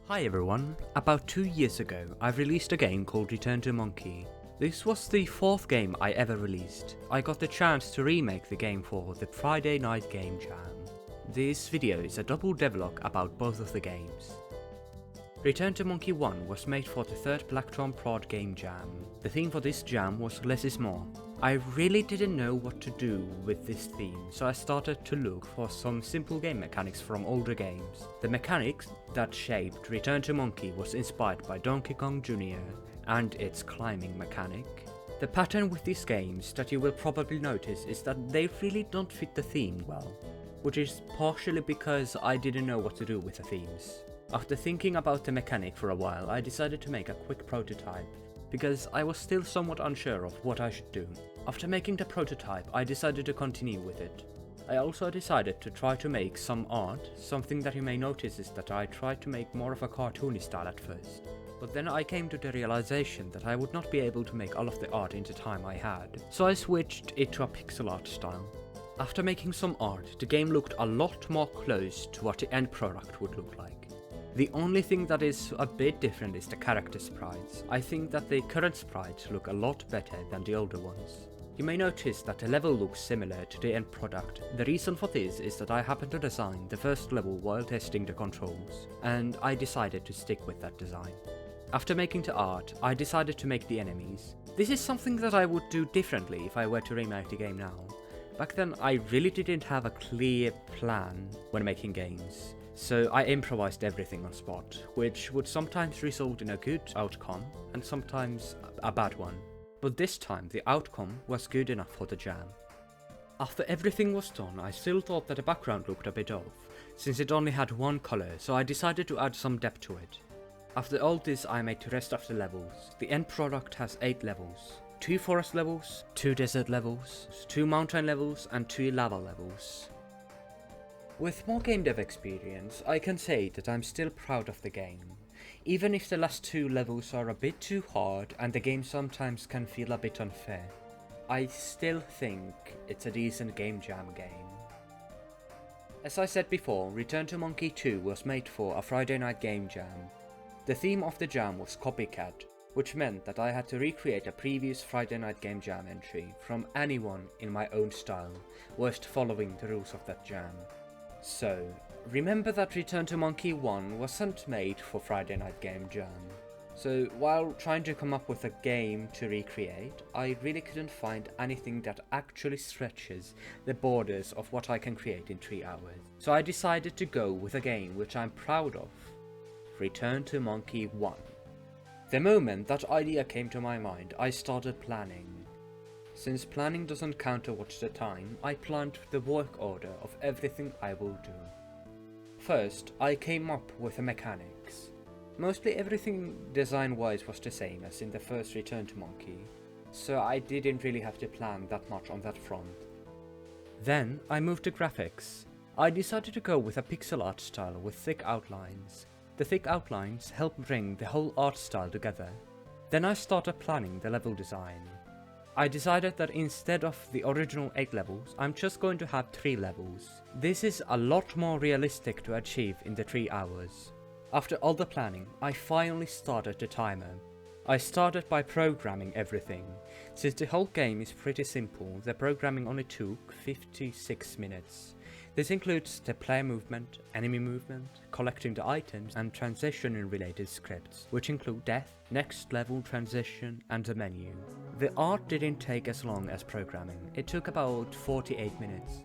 Hi everyone, about 2 years ago I've released a game called Return to Monke. This was the 4th game I ever released. I got the chance to remake the game for the Friday Night Game Jam. This video is a double devlog about both of the games. Return to Monke 1 was made for the 3rd Blacktron Prod Game Jam. The theme for this jam was less is more. I really didn't know what to do with this theme, so I started to look for some simple game mechanics from older games. The mechanics that shaped Return to Monke was inspired by Donkey Kong Jr. and its climbing mechanic. The pattern with these games that you will probably notice is that they really don't fit the theme well, which is partially because I didn't know what to do with the themes. After thinking about the mechanic for a while, I decided to make a quick prototype, because I was still somewhat unsure of what I should do. After making the prototype, I decided to continue with it. I also decided to try to make some art. Something that you may notice is that I tried to make more of a cartoony style at first. But then I came to the realization that I would not be able to make all of the art in the time I had, so I switched it to a pixel art style. After making some art, the game looked a lot more close to what the end product would look like. The only thing that is a bit different is the character sprites. I think that the current sprites look a lot better than the older ones. You may notice that the level looks similar to the end product. The reason for this is that I happened to design the first level while testing the controls, and I decided to stick with that design. After making the art, I decided to make the enemies. This is something that I would do differently if I were to remake the game now. Back then I really didn't have a clear plan when making games. So I improvised everything on spot, which would sometimes result in a good outcome and sometimes a bad one. But this time the outcome was good enough for the jam. After everything was done, I still thought that the background looked a bit off, since it only had one color, so I decided to add some depth to it. After all this, I made the rest of the levels. The end product has 8 levels. 2 forest levels, 2 desert levels, 2 mountain levels and 2 lava levels. With more game dev experience, I can say that I'm still proud of the game. Even if the last 2 levels are a bit too hard and the game sometimes can feel a bit unfair, I still think it's a decent game jam game. As I said before, Return to Monke 2 was made for a Friday Night Game Jam. The theme of the jam was copycat, which meant that I had to recreate a previous Friday Night Game Jam entry from anyone in my own style, whilst following the rules of that jam. So, remember that Return to Monke 1 wasn't made for Friday Night Game Jam. So, while trying to come up with a game to recreate, I really couldn't find anything that actually stretches the borders of what I can create in 3 hours. So I decided to go with a game which I'm proud of. Return to Monke 1. The moment that idea came to my mind, I started planning. Since planning doesn't count towards the time, I planned the work order of everything I will do. First, I came up with the mechanics. Mostly everything design-wise was the same as in the first Return to Monke, so I didn't really have to plan that much on that front. Then I moved to graphics. I decided to go with a pixel art style with thick outlines. The thick outlines help bring the whole art style together. Then I started planning the level design. I decided that instead of the original 8 levels, I'm just going to have 3 levels. This is a lot more realistic to achieve in the 3 hours. After all the planning, I finally started the timer. I started by programming everything. Since the whole game is pretty simple, the programming only took 56 minutes. This includes the player movement, enemy movement, collecting the items, and transition related scripts, which include death, next level transition, and the menu. The art didn't take as long as programming, it took about 48 minutes.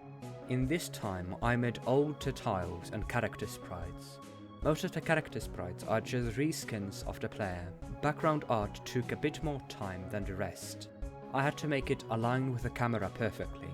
In this time, I made all the tiles and character sprites. Most of the character sprites are just reskins of the player. Background art took a bit more time than the rest. I had to make it align with the camera perfectly,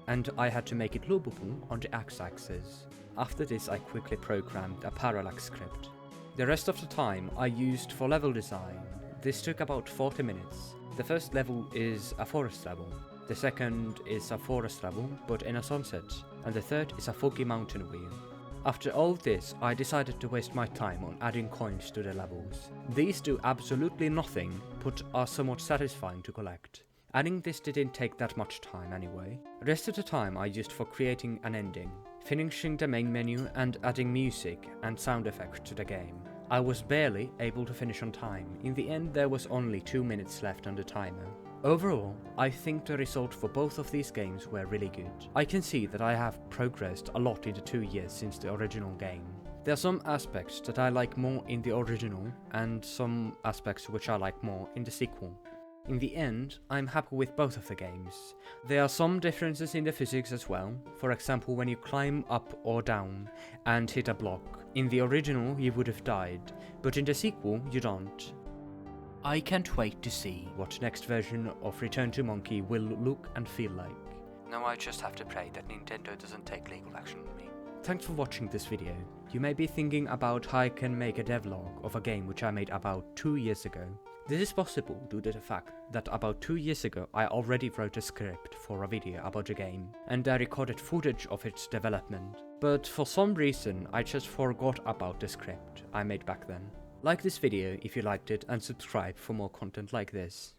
and I had to make it loopable on the x-axis. After this, I quickly programmed a parallax script. The rest of the time I used for level design. This took about 40 minutes. The first level is a forest level, the second is a forest level but in a sunset, and the third is a foggy mountain view. After all this, I decided to waste my time on adding coins to the levels. These do absolutely nothing, but are somewhat satisfying to collect. Adding this didn't take that much time anyway. The rest of the time I used for creating an ending, finishing the main menu and adding music and sound effects to the game. I was barely able to finish on time. In the end, there was only 2 minutes left on the timer. Overall, I think the result for both of these games were really good. I can see that I have progressed a lot in the 2 years since the original game. There are some aspects that I like more in the original, and some aspects which I like more in the sequel. In the end, I'm happy with both of the games. There are some differences in the physics as well, for example when you climb up or down and hit a block. In the original you would have died, but in the sequel you don't. I can't wait to see what next version of Return to Monke will look and feel like. Now I just have to pray that Nintendo doesn't take legal action on me. Thanks for watching this video. You may be thinking about how I can make a devlog of a game which I made about 2 years ago. This is possible due to the fact that about 2 years ago I already wrote a script for a video about the game, and I recorded footage of its development. But for some reason I just forgot about the script I made back then. Like this video if you liked it and subscribe for more content like this.